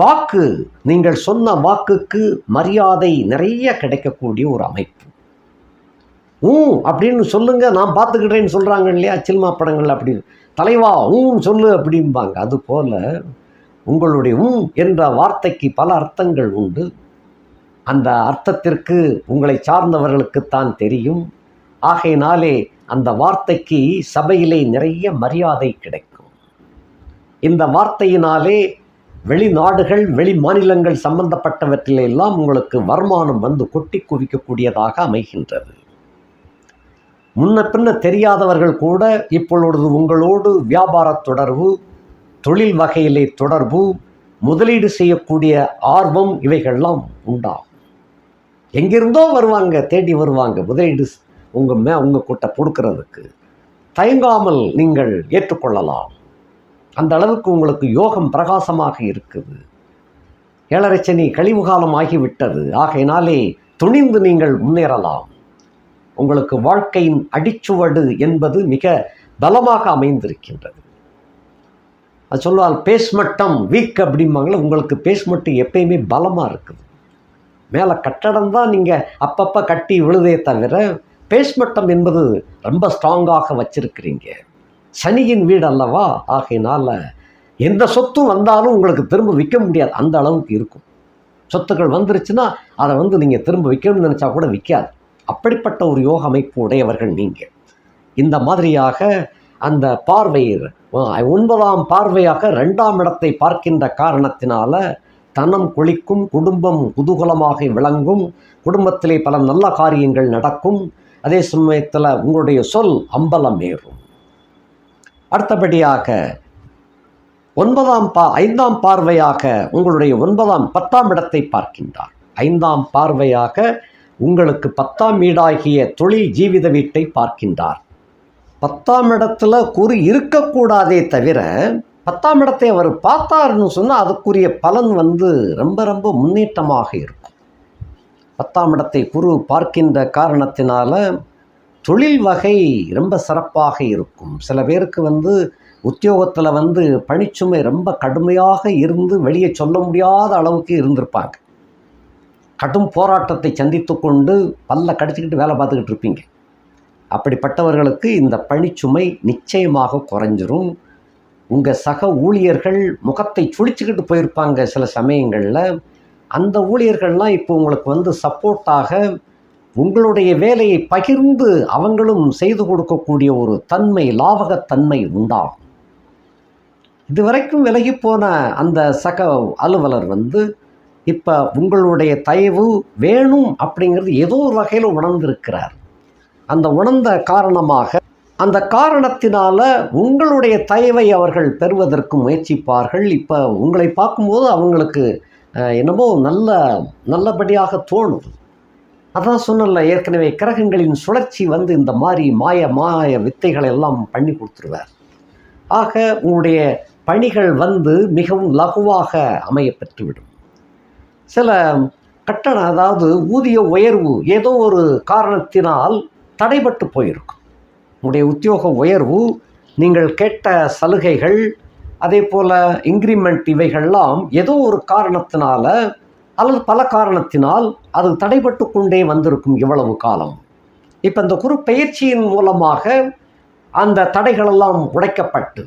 வாக்கு, நீங்கள் சொன்ன வாக்குக்கு மரியாதை நிறைய கிடைக்கக்கூடிய ஒரு அமைப்பு. அப்படின்னு சொல்லுங்க, நான் பார்த்துக்கிட்டேன்னு சொல்கிறாங்க இல்லையா சினிமா படங்கள், அப்படி தலைவா சொல்லு அப்படிம்பாங்க. அதுபோல் உங்களுடைய என்ற வார்த்தைக்கு பல அர்த்தங்கள் உண்டு. அந்த அர்த்தத்திற்கு உங்களை சார்ந்தவர்களுக்குத்தான் தெரியும். ஆகையினாலே அந்த வார்த்தைக்கு சபையிலே நிறைய மரியாதை கிடைக்கும். இந்த வார்த்தையினாலே வெளிநாடுகள் வெளி மாநிலங்கள் சம்பந்தப்பட்டவற்றிலெல்லாம் உங்களுக்கு வருமானம் கொட்டி குவிக்கக்கூடியதாக அமைகின்றது. முன்ன பின்ன தெரியாதவர்கள் கூட இப்பொழுது உங்களோடு வியாபார தொடர்பு, தொழில் வகையிலே தொடர்பு, முதலீடு செய்யக்கூடிய ஆர்வம் இவைகள்லாம் உண்டாகும். எங்கிருந்தோ வருவாங்க, தேடி வருவாங்க முதலீடு உங்கள் கூட்ட கொடுக்கறதுக்கு. தயங்காமல் நீங்கள் ஏற்றுக்கொள்ளலாம். அந்த அளவுக்கு உங்களுக்கு யோகம் பிரகாசமாக இருக்குது. 7.5 சனி கழிவு காலம் ஆகிவிட்டது. ஆகையினாலே துணிந்து நீங்கள் முன்னேறலாம். உங்களுக்கு வாழ்க்கையின் அடிச்சுவடு என்பது மிக பலமாக அமைந்திருக்கின்றது. அது சொல்லுவாள் பேஸ்மட்டம் வீக் அப்படிம்பாங்களே, உங்களுக்கு பேஸ்மட்டம் எப்பயுமே பலமாக இருக்குது. மேலே கட்டடம் தான் நீங்கள் அப்பப்போ கட்டி விழுதே தவிர பேஸ்மட்டம் என்பது ரொம்ப ஸ்ட்ராங்காக வச்சிருக்கிறீங்க. சனியின் வீடு அல்லவா, ஆகையினால் எந்த சொத்தும் வந்தாலும் உங்களுக்கு திரும்ப விற்க முடியாது, அந்த அளவுக்கு இருக்கும். சொத்துக்கள் வந்துருச்சுன்னா அதை நீங்கள் திரும்ப விற்கணும்னு நினச்சா கூட விற்காது. அப்படிப்பட்ட ஒரு யோக அமைப்பு உடையவர்கள் நீங்கள். இந்த மாதிரியாக அந்த பார்வை 9ஆம் பார்வையாக 2ஆம் இடத்தை பார்க்கின்ற காரணத்தினால தனம் கொளிக்கும், குடும்பம் குதூகலமாக விளங்கும், குடும்பத்திலே பல நல்ல காரியங்கள் நடக்கும். அதே சமயத்தில் உங்களுடைய சொல் அம்பலமேறும். அடுத்தபடியாக 5ஆம் பார்வையாக உங்களுடைய 10ஆம் இடத்தை பார்க்கின்றார். 5ஆம் பார்வையாக உங்களுக்கு 10ஆம் வீடாகிய தொழில் ஜீவித வீட்டை பார்க்கின்றார். 10ஆம் இடத்துல குரு இருக்கக்கூடாதே தவிர 10ஆம் இடத்தை அவர் பார்த்தார்னு சொன்னால் அதுக்குரிய பலன் ரொம்ப ரொம்ப முன்னேற்றமாக இருக்கும். 10ஆம் இடத்தை குரு பார்க்கின்ற காரணத்தினால தொழில் வகை ரொம்ப சிறப்பாக இருக்கும். சில பேருக்கு உத்தியோகத்தில் பணிச்சுமை ரொம்ப கடுமையாக இருந்து வெளியே சொல்ல முடியாத அளவுக்கு இருந்திருப்பாங்க. கடும் போராட்டத்தை சந்தித்து கொண்டு பல்ல கடிச்சிக்கிட்டு வேலை பார்த்துக்கிட்டு இருப்பீங்க. அப்படிப்பட்டவர்களுக்கு இந்த பணிச்சுமை நிச்சயமாக குறைஞ்சிரும். உங்கள் சக ஊழியர்கள் முகத்தை சுழிச்சுக்கிட்டு போயிருப்பாங்க சில சமயங்களில். அந்த ஊழியர்கள்லாம் இப்போ உங்களுக்கு சப்போர்ட்டாக உங்களுடைய வேலையை பகிர்ந்து அவங்களும் செய்து கொடுக்கக்கூடிய ஒரு தன்மை, லாபகத்தன்மை உண்டாகும். இதுவரைக்கும் விலகி போன அந்த சக அலுவலர் இப்போ உங்களுடைய தயவு வேணும் அப்படிங்கிறது ஏதோ ஒரு வகையில் உணர்ந்திருக்கிறார். அந்த உணர்ந்த காரணமாக அந்த காரணத்தினால உங்களுடைய தயவை அவர்கள் பெறுவதற்கு முயற்சிப்பார்கள். இப்போ உங்களை பார்க்கும்போது அவங்களுக்கு என்னமோ நல்லபடியாக தோணுது. அதான் சொன்னல ஏற்கனவே, கிரகங்களின் சுழற்சி இந்த மாதிரி மாய வித்தைகளை எல்லாம் பண்ணி கொடுத்துருவார். ஆக உங்களுடைய பணிகள் மிகவும் லகுவாக அமைய பெற்றுவிடும். சில கட்டணம், அதாவது ஊதிய உயர்வு ஏதோ ஒரு காரணத்தினால் தடைபட்டு போயிருக்கும். உங்களுடைய உத்தியோக உயர்வு, நீங்கள் கேட்ட சலுகைகள், அதே போல் இன்க்ரிமெண்ட் இவைகள்லாம் ஏதோ ஒரு காரணத்தினால அல்லது பல காரணத்தினால் அது தடைபட்டு கொண்டே வந்திருக்கும் இவ்வளவு காலம். இப்போ இந்த குரு பயிற்சியின் மூலமாக அந்த தடைகளெல்லாம் உடைக்கப்பட்டு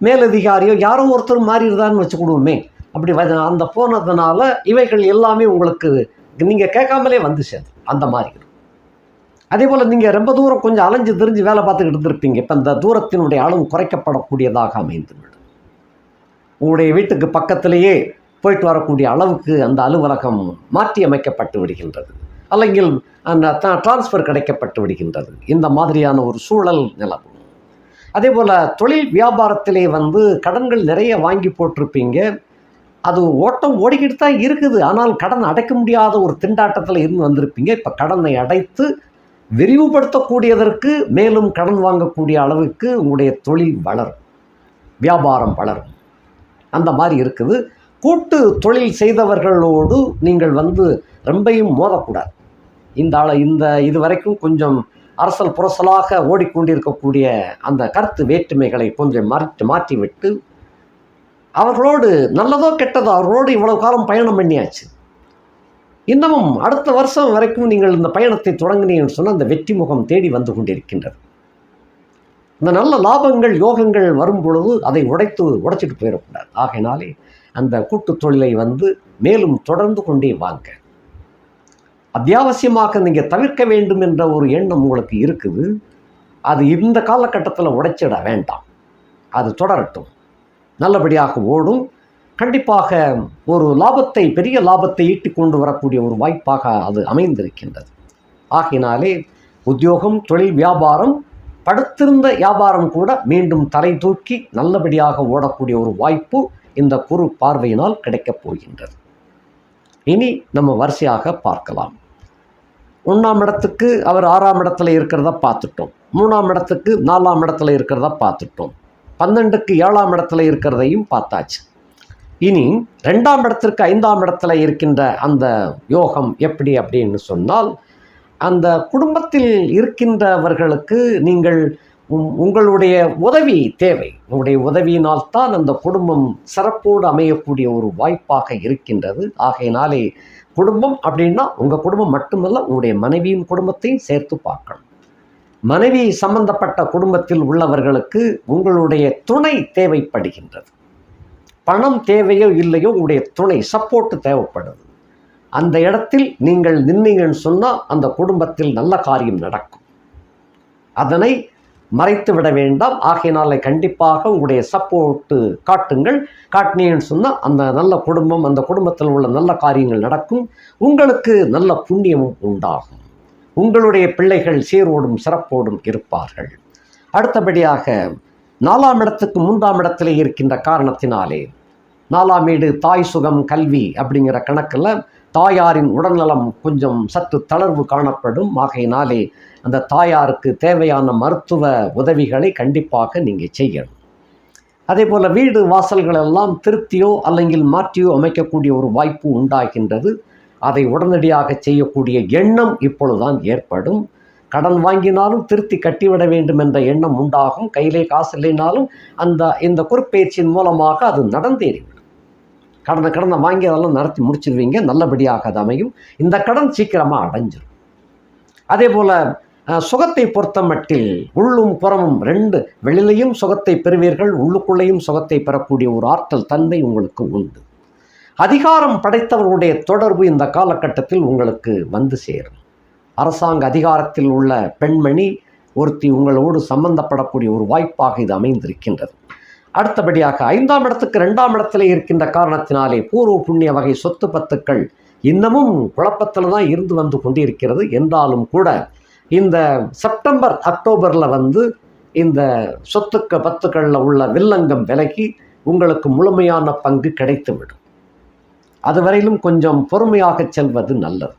மேலதிகாரியோ யாரோ ஒருத்தர் மாறிடுதான்னு வச்சுக்கிடுவோமே, அப்படி அந்த போனதுனால இவைகள் எல்லாமே உங்களுக்கு நீங்கள் கேட்காமலே சேரும். அந்த மாதிரி. அதே போல் நீங்கள் ரொம்ப தூரம் கொஞ்சம் அலைஞ்சு திரிஞ்சு வேலை பார்த்துக்கிட்டு இருந்திருப்பீங்க. இப்போ இந்த தூரத்தினுடைய அளவு குறைக்கப்படக்கூடியதாக அமைந்துவிடும். உங்களுடைய வீட்டுக்கு பக்கத்திலேயே போயிட்டு வரக்கூடிய அளவுக்கு அந்த அலுவலகம் மாற்றி அமைக்கப்பட்டு விடுகின்றது, അല്ലെങ്കിൽ அந்த டிரான்ஸ்ஃபர் கிடைக்கப்பட்டு விடுகின்றது. இந்த மாதிரியான ஒரு சூழல் நிலவும். அதே போல் தொழில் வியாபாரத்திலே கடன்கள் நிறைய வாங்கி போட்டிருப்பீங்க. அது ஓட்டம் ஓடிக்கிட்டு தான் இருக்குது. ஆனால் கடன் அடைக்க முடியாத ஒரு திண்டாட்டத்தில் இருந்து வந்திருப்பீங்க. இப்போ கடனை அடைத்து விரிவுபடுத்தக்கூடியதற்கு மேலும் கடன் வாங்கக்கூடிய அளவுக்கு உங்களுடைய தொழில் வளரும், வியாபாரம் வளரும். அந்த மாதிரி இருக்குது. கூட்டு தொழில் செய்தவர்களோடு நீங்கள் ரொம்பையும் மோதக்கூடாது. இந்த இது வரைக்கும் கொஞ்சம் அரசல் புரசலாக ஓடிக்கொண்டிருக்கக்கூடிய அந்த கருத்து வேற்றுமைகளை கொஞ்சம் மாற்றிவிட்டு அவர்களோடு நல்லதோ கெட்டதோ அவர்களோடு இவ்வளவு காலம் பயணம் பண்ணியாச்சு, இன்னமும் அடுத்த வருஷம் வரைக்கும் நீங்கள் இந்த பயணத்தை தொடங்கினீங்கன்னு சொன்னால் அந்த வெற்றி முகம் தேடி வந்து கொண்டிருக்கின்றது. இந்த நல்ல லாபங்கள் யோகங்கள் வரும் பொழுது அதை உடைச்சிட்டு போயிடக்கூடாது. ஆகையினாலே அந்த கூட்டு தொழிலை மேலும் தொடர்ந்து கொண்டே வாங்க. அத்தியாவசியமாக நீங்கள் தவிர்க்க வேண்டும் என்ற ஒரு எண்ணம் உங்களுக்கு இருக்குது, அது இந்த காலகட்டத்தில் உடைச்சிட வேண்டாம், அது தொடரட்டும், நல்லபடியாக ஓடும். கண்டிப்பாக ஒரு லாபத்தை, பெரிய லாபத்தை ஈட்டி கொண்டு வரக்கூடிய ஒரு வாய்ப்பாக அது அமைந்திருக்கின்றது. ஆகினாலே உத்தியோகம், தொழில், வியாபாரம், படுத்திருந்த வியாபாரம் கூட மீண்டும் தலை தூக்கி நல்லபடியாக ஓடக்கூடிய ஒரு வாய்ப்பு இந்த குரு பார்வையினால் கிடைக்கப் போகின்றது. இனி நம்ம வரிசையாக பார்க்கலாம். 1ஆம் இடத்துக்கு அவர் 6ஆம் இடத்துல இருக்கிறத பார்த்துட்டோம், 3ஆம் இடத்துக்கு 4ஆம் இடத்துல இருக்கிறத பார்த்துட்டோம், 12க்கு 7ஆம் இடத்துல இருக்கிறதையும் பார்த்தாச்சு. இனி 2ஆம் இடத்திற்கு 5ஆம் இடத்துல இருக்கின்ற அந்த யோகம் எப்படி அப்படின்னு சொன்னால், அந்த குடும்பத்தில் இருக்கின்றவர்களுக்கு நீங்கள் உங்களுடைய உதவி தேவை. உங்களுடைய உதவியினால்தான் அந்த குடும்பம் சிறப்போடு அமையக்கூடிய ஒரு வாய்ப்பாக இருக்கின்றது. ஆகையினாலே குடும்பம் அப்படின்னா உங்கள் குடும்பம் மட்டுமல்ல, உங்களுடைய மனைவியின் குடும்பத்தையும் சேர்த்து பார்க்கணும். மனைவி சம்பந்தப்பட்ட குடும்பத்தில் உள்ளவர்களுக்கு உங்களுடைய துணை தேவைப்படுகின்றது. பணம் தேவையோ இல்லையோ உங்களுடைய துணை, சப்போர்ட் தேவைப்படுது. அந்த இடத்தில் நீங்கள் நின்னீங்கன்னு சொன்னால் அந்த குடும்பத்தில் நல்ல காரியம் நடக்கும். அதனை மறைத்து விட வேண்டாம். ஆகையினால கண்டிப்பாக உங்களுடைய சப்போர்ட்டு காட்டினீங்கன்னு சொன்னால் அந்த நல்ல குடும்பம், அந்த குடும்பத்தில் உள்ள நல்ல காரியங்கள் நடக்கும். உங்களுக்கு நல்ல புண்ணியமும் உண்டாகும். உங்களுடைய பிள்ளைகள் சீரோடும் சிறப்போடும் இருப்பார்கள். அடுத்தபடியாக 4ஆம் இடத்துக்கு 3ஆம் இடத்திலே இருக்கின்ற காரணத்தினாலே 4ஆம் வீடு தாய் சுகம் கல்வி அப்படிங்கிற கணக்கில் தாயாரின் உடல்நலம் கொஞ்சம் சற்று தளர்வு காணப்படும். ஆகையினாலே அந்த தாயாருக்கு தேவையான மருத்துவ உதவிகளை கண்டிப்பாக நீங்கள் செய்யணும். அதே போல் வீடு வாசல்களெல்லாம் திருத்தியோ அல்லங்கில் மாற்றியோ அமைக்கக்கூடிய ஒரு வாய்ப்பு உண்டாகின்றது. அதை உடனடியாக செய்யக்கூடிய எண்ணம் இப்பொழுதுதான் ஏற்படும். கடன் வாங்கினாலும் திருத்தி கட்டிவிட வேண்டும் என்ற எண்ணம் உண்டாகும். கையிலே காசு இல்லைனாலும் இந்த குறுப்பெயர்ச்சியின் மூலமாக அது நடந்தேறிவிடும். கடனை வாங்கி அதெல்லாம் நடத்தி முடிச்சிருவீங்க, நல்லபடியாக அது அமையும். இந்த கடன் சீக்கிரமாக அடைஞ்சிடும். அதே போல் சுகத்தை பொறுத்த மட்டில் உள்ளும் புறமும் 2 வெளியிலையும் சுகத்தை பெறுவீர்கள், உள்ளுக்குள்ளேயும் சுகத்தை பெறக்கூடிய ஒரு ஆற்றல் தன்மை உங்களுக்கு உண்டு. அதிகாரம் படைத்தவர்களுடைய தொடர்பு இந்த காலகட்டத்தில் உங்களுக்கு சேரும். அரசாங்க அதிகாரத்தில் உள்ள பெண்மணி ஒருத்தி உங்களோடு சம்பந்தப்படக்கூடிய ஒரு வாய்ப்பாக இது அமைந்திருக்கின்றது. அடுத்தபடியாக 5ஆம் இடத்துக்கு 2ஆம் இடத்துல இருக்கின்ற காரணத்தினாலே பூர்வ புண்ணிய வகை சொத்து பத்துக்கள் இன்னமும் குழப்பத்தில் தான் இருந்து கொண்டிருக்கிறது. என்றாலும் கூட இந்த செப்டம்பர் அக்டோபரில் இந்த பத்துக்களில் உள்ள வில்லங்கம் விலகி உங்களுக்கு முழுமையான பங்கு கிடைத்துவிடும். அதுவரையிலும் கொஞ்சம் பொறுமையாக செல்வது நல்லது.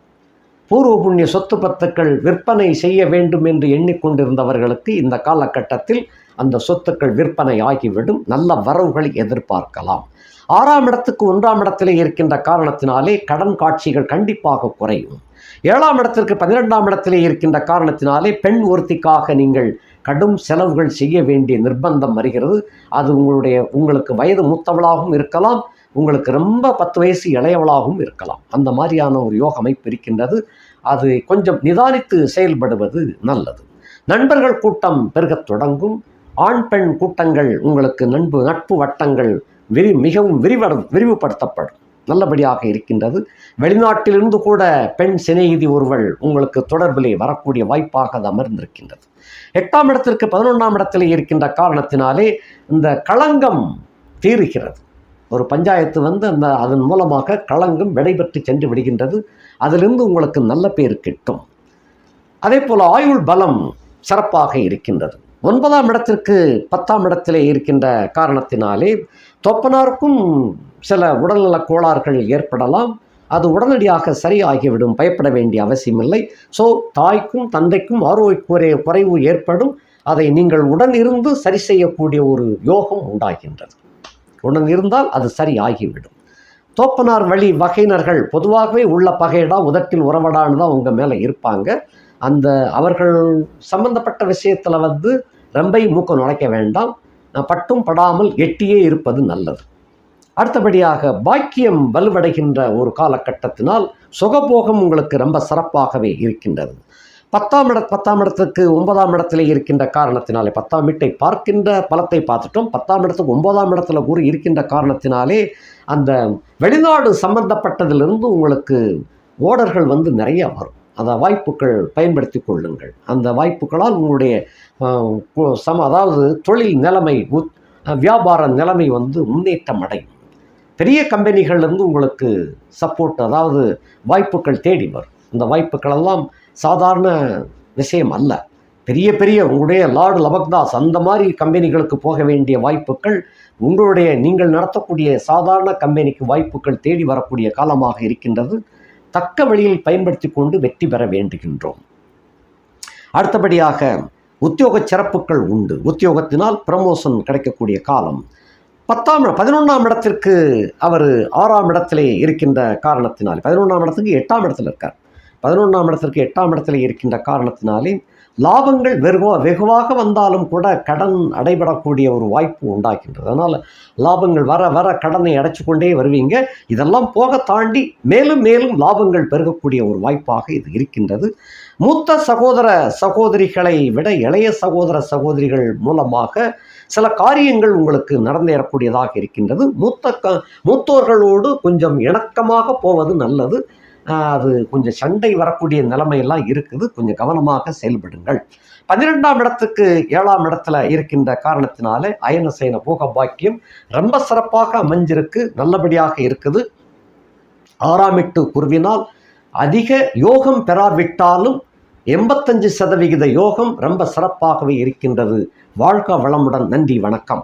பூர்வ புண்ணிய சொத்து பத்துக்கள் விற்பனை செய்ய வேண்டும் என்று எண்ணிக்கொண்டிருந்தவர்களுக்கு இந்த காலகட்டத்தில் அந்த சொத்துக்கள் விற்பனை ஆகிவிடும். நல்ல வரவுகளை எதிர்பார்க்கலாம். 6ஆம் இடத்துக்கு 1ஆம் இடத்திலே இருக்கின்ற காரணத்தினாலே கடன் காட்சிகள் கண்டிப்பாக குறையும். 7ஆம் இடத்திற்கு 12ஆம் இடத்திலே இருக்கின்ற காரணத்தினாலே பெண் ஒருத்திக்காக நீங்கள் கடும் செலவுகள் செய்ய வேண்டிய நிர்பந்தம் வருகிறது. அது உங்களுக்கு வயது மூத்தவளாகவும் இருக்கலாம், உங்களுக்கு ரொம்ப 10 வயசு இளையவளாகவும் இருக்கலாம். அந்த மாதிரியான ஒரு யோக அமைப்பு இருக்கின்றது. அது கொஞ்சம் நிதானித்து செயல்படுவது நல்லது. நண்பர்கள் கூட்டம் பெருகத் தொடங்கும். ஆண் பெண் கூட்டங்கள் உங்களுக்கு நட்பு வட்டங்கள் மிகவும் விரிவுபடுத்தப்படும். நல்லபடியாக இருக்கின்றது. வெளிநாட்டிலிருந்து கூட பெண் சிநேகிதி ஒருவள் உங்களுக்கு தொடர்பிலே வரக்கூடிய வாய்ப்பாக அது அமர்ந்திருக்கின்றது. 8ஆம் இடத்திற்கு 11ஆம் இடத்திலே இருக்கின்ற காரணத்தினாலே இந்த களங்கம் தீருகிறது. ஒரு பஞ்சாயத்து வந்து அதன் மூலமாக களங்கம் விடைபெற்று சென்று விடுகின்றது. அதிலிருந்து உங்களுக்கு நல்ல பேர் கிட்டும். அதே போல் ஆயுள் பலம் சிறப்பாக இருக்கின்றது. 9ஆம் இடத்திற்கு 10ஆம் இடத்திலே இருக்கின்ற காரணத்தினாலே தொப்பனாருக்கும் சில உடல்நலக் கோளாறுகள் ஏற்படலாம். அது உடனடியாக சரியாகிவிடும், பயப்பட வேண்டிய அவசியமில்லை. ஸோ தாய்க்கும் தந்தைக்கும் ஆரோக்கிய குறைவு ஏற்படும். அதை நீங்கள் உடன் இருந்து சரி செய்யக்கூடிய ஒரு யோகம் உண்டாகின்றது. உடன் இருந்தால் அது சரியாகிவிடும். தோப்பனார் வழி வகையினர்கள் பொதுவாகவே உள்ள பகையடா உதட்டில் உறவடான்னு தான் உங்கள் மேலே இருப்பாங்க. அவர்கள் சம்பந்தப்பட்ட விஷயத்தில் வந்து ரொம்ப மூக்க நுழைக்க வேண்டாம். பட்டும் படாமல் எட்டியே இருப்பது நல்லது. அடுத்தபடியாக பாக்கியம் வலுவடைகின்ற ஒரு காலகட்டத்தினால் சுகபோகம் உங்களுக்கு ரொம்ப சிறப்பாகவே இருக்கின்றது. 10ஆம் இடத்துக்கு 9ஆம் இடத்துல இருக்கின்ற காரணத்தினாலே 10ஆம் வீட்டை பார்க்கின்ற பலத்தை பார்த்துட்டோம். 10ஆம் இடத்துக்கு 9ஆம் இடத்துல குரு இருக்கின்ற காரணத்தினாலே அந்த வெளிநாடு சம்பந்தப்பட்டதிலிருந்து உங்களுக்கு ஓடர்கள் வந்து நிறைய வரும். அந்த வாய்ப்புகள் பயன்படுத்தி கொள்ளுங்கள். அந்த வாய்ப்புகளால் உங்களுடைய அதாவது தொழில் நிலைமை, வியாபார நிலைமை வந்து முன்னேற்றம் அடையும். பெரிய கம்பெனிகள்லேருந்து உங்களுக்கு சப்போர்ட், அதாவது வாய்ப்புகள் தேடி வரும். இந்த வாய்ப்புகளெல்லாம் சாதாரண விஷயம் அல்ல. பெரிய பெரிய உங்களுடைய லார்டு லபக்தாஸ் அந்த மாதிரி கம்பெனிகளுக்கு போக வேண்டிய வாய்ப்புகள் நீங்கள் நடத்தக்கூடிய சாதாரண கம்பெனிக்கு வாய்ப்புகள் தேடி வரக்கூடிய காலமாக இருக்கின்றது. தக்க வழியில் பயன்படுத்தி கொண்டு வெற்றி பெற வேண்டுகின்றோம். அடுத்தபடியாக உத்தியோக சிறப்புகள் உண்டு. உத்தியோகத்தினால் ப்ரமோஷன் கிடைக்கக்கூடிய காலம். 11ஆம் இடத்திற்கு அவர் 6ஆம் இடத்திலே இருக்கின்ற காரணத்தினாலே 11ஆம் இடத்துக்கு 8ஆம் இடத்துல இருக்கார். 11ஆம் இடத்திற்கு 8ஆம் இடத்துல இருக்கின்ற காரணத்தினாலே லாபங்கள் வெகுவாக வந்தாலும் கூட கடன் அடைபடக்கூடிய ஒரு வாய்ப்பு உண்டாகின்றது. அதனால் லாபங்கள் வர வர கடனை அடைச்சு கொண்டே வருவீங்க. இதெல்லாம் போக தாண்டி மேலும் மேலும் லாபங்கள் பெருகக்கூடிய ஒரு வாய்ப்பாக இது இருக்கின்றது. மூத்த சகோதர சகோதரிகளை விட இளைய சகோதர சகோதரிகள் மூலமாக சில காரியங்கள் உங்களுக்கு நடந்தேறக்கூடியதாக இருக்கின்றது. மூத்தோர்களோடு கொஞ்சம் இணக்கமாக போவது நல்லது. அது கொஞ்சம் சண்டை வரக்கூடிய நிலைமையெல்லாம் இருக்குது. கொஞ்சம் கவனமாக செயல்படுங்கள். 12ஆம் இடத்துக்கு 7ஆம் இடத்துல இருக்கின்ற காரணத்தினாலே அயனசேன போக பாக்கியம் ரொம்ப சிறப்பாக அமைஞ்சிருக்கு, நல்லபடியாக இருக்குது. 6ஆம் எட்டு குருவினால் அதிக யோகம் பெறாவிட்டாலும் 85% யோகம் ரொம்ப சிறப்பாகவே இருக்கின்றது. வாழ்க வளமுடன். நன்றி, வணக்கம்.